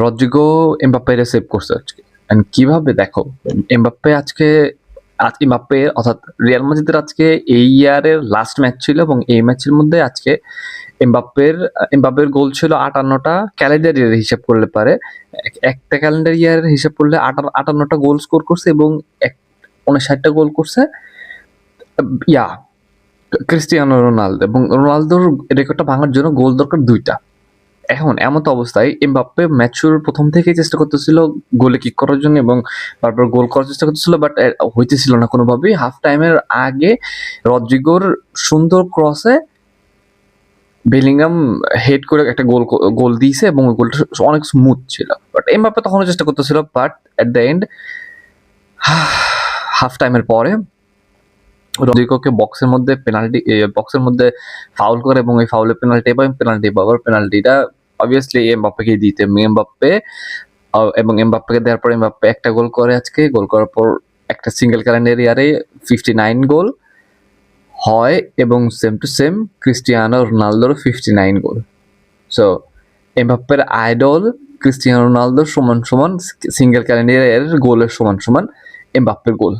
Rodrigo এমবাপ্পেরে save করছে আজকে। And কিভাবে দেখো, এমবাপ্পে আজকে এমবাপ্পে অর্থাৎ রিয়াল মাদ্রিদের আজকে এই ইয়ারের লাস্ট ম্যাচ ছিল এবং এই ম্যাচের মধ্যে আজকে এমবাপ্পের গোল ছিল 58টা, ক্যালেন্ডার ইয়ারের হিসাব করলে পারে একটা ক্যালেন্ডার ইয়ারের হিসাব করলে 58টা গোল স্কোর করছে এবং 59টা গোল করছে ইয়া ক্রিস্টিয়ানো রোনালদো, এবং রোনালদোর রেকর্ডটা ভাঙার জন্য গোল দরকার 2টা। এখন এমত অবস্থায় এমবাপ্পে ম্যাচ শুরুর প্রথম থেকেই চেষ্টা করতেছিল গোলে কিক করার জন্য এবং বারবার গোল করার চেষ্টা করতেছিল, বাট হইতেছিল না কোনোভাবেই। হাফ টাইমের আগে রদ্রিগোর সুন্দর ক্রসে বেলিংহাম হেড করে একটা গোল দিয়েছে এবং ওই গোলটা অনেক স্মুথ ছিল, বাট এমবাপ্পে তখনও চেষ্টা করতেছিল। But at the end half টাইমের পরে রদ্রিগোকে বক্সের মধ্যে ফাউল করে এবং এই ফাউলের পেনাল্টি পাওয়ার পেনাল্টিটা অবভিয়াসলি এমবাপ্পেকে দিতে এমবাপ্পেকে দেওয়ার পর এমবাপ্পে একটা গোল করে আজকে। গোল করার পর একটা সিঙ্গেল ক্যালেন্ডার ইয়ারে 59 গোল হয় এবং সেম টু সেম ক্রিস্টিয়ানো রোনালদোর 59 গোল। সো এমবাপ্পের আইডল ক্রিস্টিয়ানো রোনালদোর সমান সিঙ্গেল ক্যালেন্ডার ইয়ারের গোলের সমান এমবাপ্পের গোল।